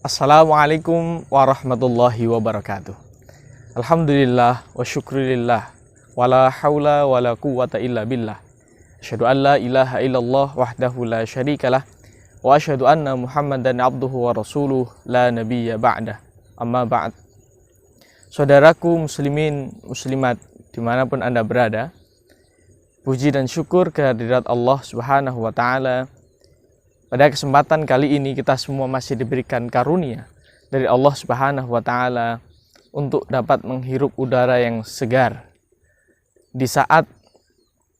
Assalamualaikum warahmatullahi wabarakatuh. Alhamdulillah wa syukurillah wala haula wala quwwata illa billah. Asyhadu an la ilaha illallah wahdahu la syarikalah wa asyhadu anna Muhammadan abduhu wa rasuluh la nabiyya ba'dah. Amma ba'd. Saudaraku muslimin muslimat dimanapun Anda berada, puji dan syukur kehadirat Allah Subhanahu wa taala. Pada kesempatan kali ini kita semua masih diberikan karunia dari Allah Subhanahu wa taala untuk dapat menghirup udara yang segar di saat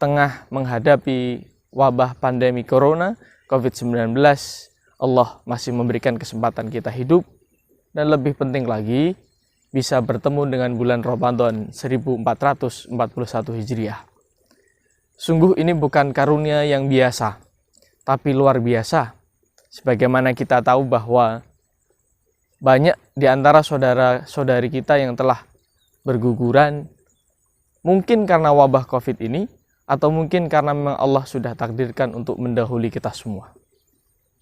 tengah menghadapi wabah pandemi corona COVID-19. Allah masih memberikan kesempatan kita hidup dan lebih penting lagi bisa bertemu dengan bulan Ramadan 1441 Hijriah. Sungguh ini bukan karunia yang biasa, tapi luar biasa. Sebagaimana kita tahu bahwa banyak di antara saudara-saudari kita yang telah berguguran, mungkin karena wabah COVID ini, atau mungkin karena memang Allah sudah takdirkan untuk mendahului kita semua.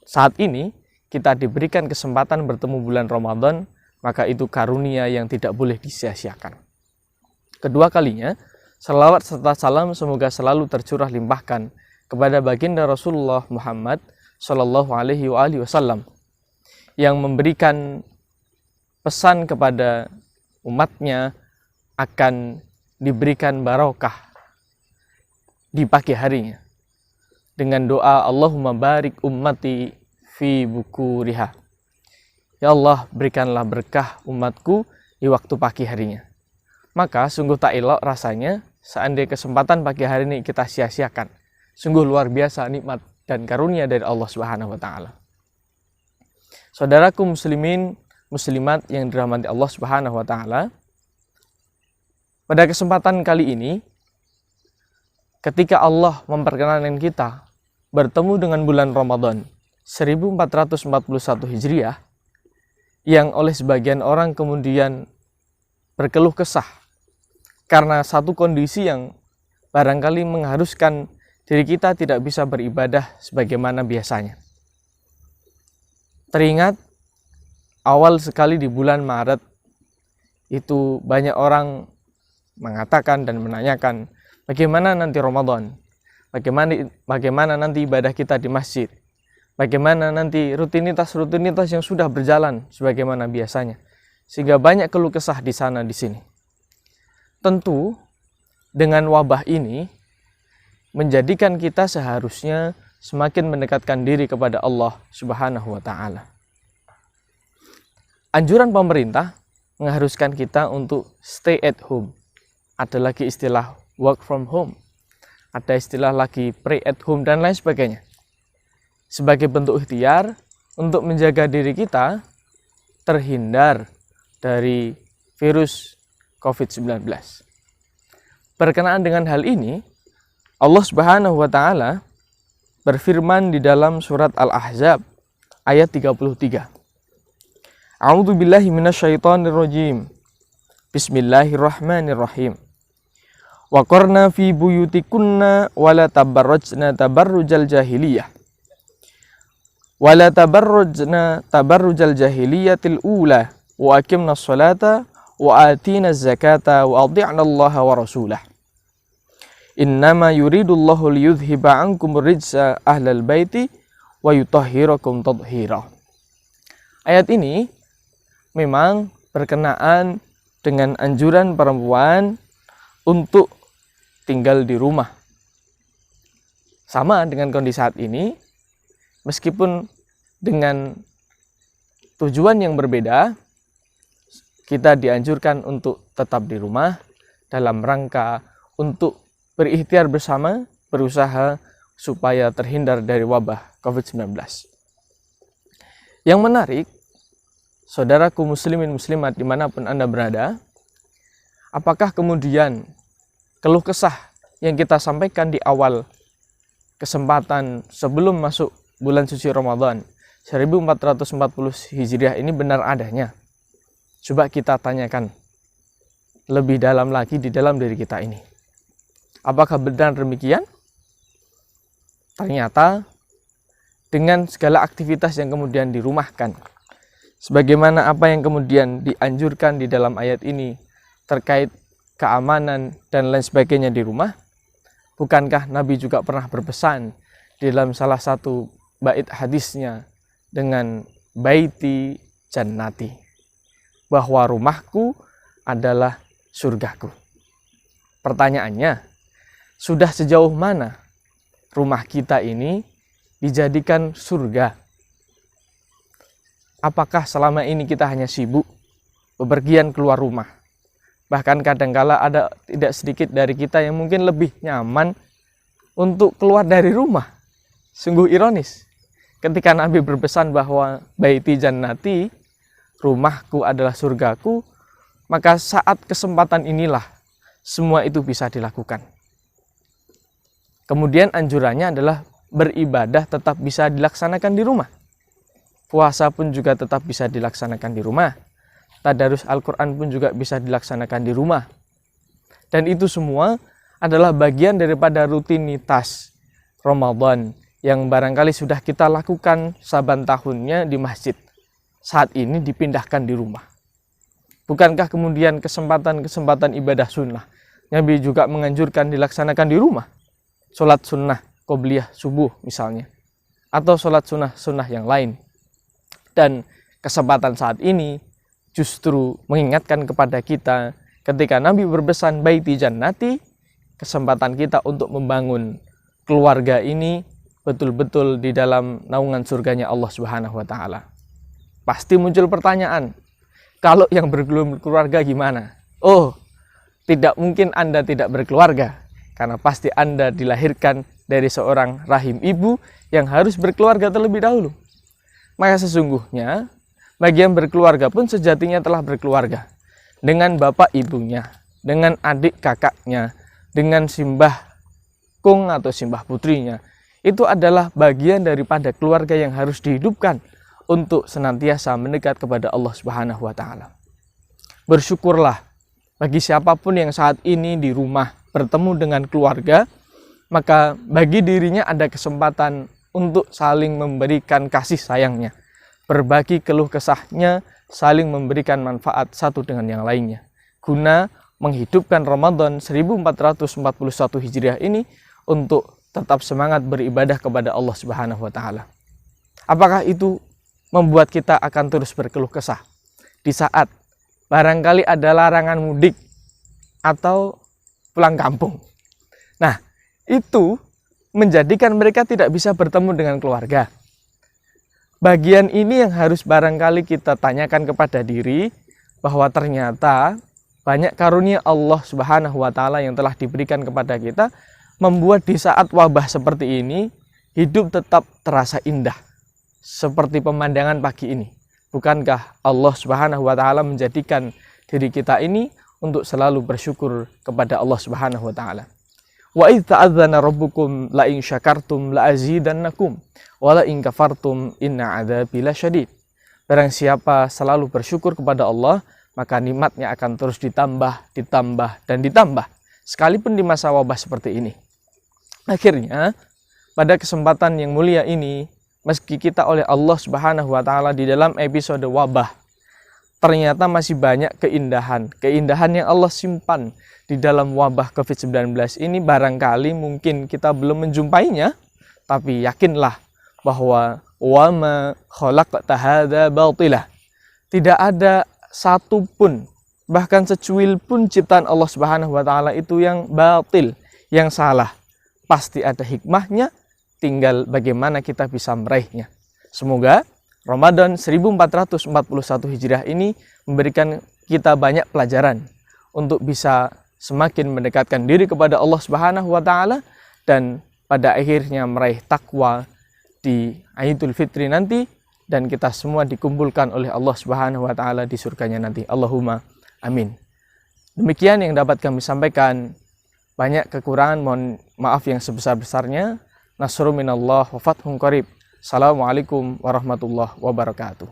Saat ini kita diberikan kesempatan bertemu bulan Ramadan, maka itu karunia yang tidak boleh disia-siakan. Kedua kalinya, salawat serta salam semoga selalu tercurah limpahkan kepada baginda Rasulullah Muhammad Sallallahu Alaihi Wasallam yang memberikan pesan kepada umatnya akan diberikan barokah di pagi harinya dengan doa Allahumma barik ummati fi bukuriha. Ya Allah, berikanlah berkah umatku di waktu pagi harinya. Maka sungguh tak elok rasanya seandainya kesempatan pagi hari ini kita sia-siakan. Sungguh luar biasa nikmat dan karunia dari Allah Subhanahu wa taala. Saudaraku muslimin, muslimat yang dirahmati Allah Subhanahu wa taala. Pada kesempatan kali ini, ketika Allah memperkenankan kita bertemu dengan bulan Ramadan 1441 Hijriah, yang oleh sebagian orang kemudian berkeluh kesah karena satu kondisi yang barangkali mengharuskan diri kita tidak bisa beribadah sebagaimana biasanya. Teringat awal sekali di bulan Maret itu banyak orang mengatakan dan menanyakan bagaimana nanti Ramadan, bagaimana nanti ibadah kita di masjid, bagaimana nanti rutinitas yang sudah berjalan sebagaimana biasanya, sehingga banyak keluh kesah di sana di sini. Tentu dengan wabah ini menjadikan kita seharusnya semakin mendekatkan diri kepada Allah Subhanahu wa taala. Anjuran pemerintah mengharuskan kita untuk stay at home. Ada lagi istilah work from home. Ada istilah lagi pray at home dan lain sebagainya. Sebagai bentuk ikhtiar untuk menjaga diri kita terhindar dari virus COVID-19. Berkenaan dengan hal ini, Allah Subhanahu wa taala berfirman di dalam surat Al-Ahzab ayat 33. A'udzu billahi minasyaitonir rajim. Bismillahirrahmanirrahim. Wa qarna fi buyutikunna wa la tabarrajna tabarrujal jahiliyah. Wa la tabarrujna tabarrujal jahiliyatil ula wa aqimnas salata wa atinaz zakata wa adhi'na Allah wa rasulah. Innama yuridullahu liyudhhiba ankum rijsa ahlal baiti wa yutahhirakum tathira. Ayat ini memang berkenaan dengan anjuran perempuan untuk tinggal di rumah. Sama dengan kondisi saat ini, meskipun dengan tujuan yang berbeda, kita dianjurkan untuk tetap di rumah dalam rangka untuk berikhtiar bersama, berusaha supaya terhindar dari wabah COVID-19. Yang menarik, saudaraku muslimin muslimat dimanapun Anda berada, apakah kemudian keluh kesah yang kita sampaikan di awal kesempatan sebelum masuk bulan suci Ramadan 1440 Hijriah ini benar adanya? Coba kita tanyakan lebih dalam lagi di dalam diri kita ini. Apakah benar demikian? Ternyata dengan segala aktivitas yang kemudian dirumahkan, sebagaimana apa yang kemudian dianjurkan di dalam ayat ini terkait keamanan dan lain sebagainya di rumah, bukankah Nabi juga pernah berpesan di dalam salah satu bait hadisnya dengan baiti jannati, bahwa rumahku adalah surgaku. Pertanyaannya, sudah sejauh mana rumah kita ini dijadikan surga? Apakah selama ini kita hanya sibuk bepergian keluar rumah? Bahkan kadangkala ada tidak sedikit dari kita yang mungkin lebih nyaman untuk keluar dari rumah. Sungguh ironis. Ketika Nabi berpesan bahwa baiti jannati, rumahku adalah surgaku, maka saat kesempatan inilah semua itu bisa dilakukan. Kemudian anjurannya adalah beribadah tetap bisa dilaksanakan di rumah. Puasa pun juga tetap bisa dilaksanakan di rumah. Tadarus Al-Quran pun juga bisa dilaksanakan di rumah. Dan itu semua adalah bagian daripada rutinitas Ramadan yang barangkali sudah kita lakukan saban tahunnya di masjid. Saat ini dipindahkan di rumah. Bukankah kemudian kesempatan-kesempatan ibadah sunnah Nabi juga menganjurkan dilaksanakan di rumah? Sholat sunnah qobliyah subuh misalnya, atau sholat sunnah yang lain. Dan kesempatan saat ini justru mengingatkan kepada kita ketika Nabi berpesan baiti jannati, kesempatan kita untuk membangun keluarga ini betul-betul di dalam naungan surganya Allah Subhanahu wa taala. Pasti muncul pertanyaan, kalau yang belum berkeluarga gimana? Oh, tidak mungkin Anda tidak berkeluarga, karena pasti Anda dilahirkan dari seorang rahim ibu yang harus berkeluarga terlebih dahulu. Maka sesungguhnya bagi yang berkeluarga pun sejatinya telah berkeluarga dengan bapak ibunya, dengan adik kakaknya, dengan simbah kung atau simbah putrinya. Itu adalah bagian daripada keluarga yang harus dihidupkan untuk senantiasa mendekat kepada Allah Subhanahu wa taala. Bersyukurlah bagi siapapun yang saat ini di rumah bertemu dengan keluarga, maka bagi dirinya ada kesempatan untuk saling memberikan kasih sayangnya, berbagi keluh kesahnya, saling memberikan manfaat satu dengan yang lainnya, guna menghidupkan Ramadan 1441 Hijriah ini untuk tetap semangat beribadah kepada Allah Subhanahu wa taala. Apakah itu membuat kita akan terus berkeluh kesah di saat barangkali ada larangan mudik atau pulang kampung? Nah, itu menjadikan mereka tidak bisa bertemu dengan keluarga. Bagian ini yang harus barangkali kita tanyakan kepada diri, bahwa ternyata banyak karunia Allah Subhanahu wa taala yang telah diberikan kepada kita, membuat di saat wabah seperti ini hidup tetap terasa indah seperti pemandangan pagi ini. Bukankah Allah Subhanahu wa taala menjadikan diri kita ini untuk selalu bersyukur kepada Allah Subhanahu wa taala? Wa idz ta'adzana rabbukum la in syakartum la azidannakum wa la in kafartum inna adzabi lasyadid. Barang siapa selalu bersyukur kepada Allah, maka nikmatnya akan terus ditambah, dan ditambah, sekalipun di masa wabah seperti ini. Akhirnya, pada kesempatan yang mulia ini, meski kita oleh Allah Subhanahu wa taala di dalam episode wabah, ternyata masih banyak keindahan yang Allah simpan di dalam wabah COVID-19 ini. Barangkali mungkin kita belum menjumpainya, tapi yakinlah bahwa wa ma khalaqta hadza batilah. Tidak ada satu pun, bahkan secuil pun ciptaan Allah Subhanahu wa taala itu yang batil, yang salah. Pasti ada hikmahnya, tinggal bagaimana kita bisa meraihnya. Semoga Ramadan 1441 Hijriah ini memberikan kita banyak pelajaran untuk bisa semakin mendekatkan diri kepada Allah Subhanahu wa taala, dan pada akhirnya meraih takwa di Idul Fitri nanti, dan kita semua dikumpulkan oleh Allah Subhanahu wa taala di surganya nanti. Allahumma amin. Demikian yang dapat kami sampaikan. Banyak kekurangan, mohon maaf yang sebesar-besarnya. Nasrun minallah wa fathun qarib. Assalamualaikum warahmatullahi wabarakatuh.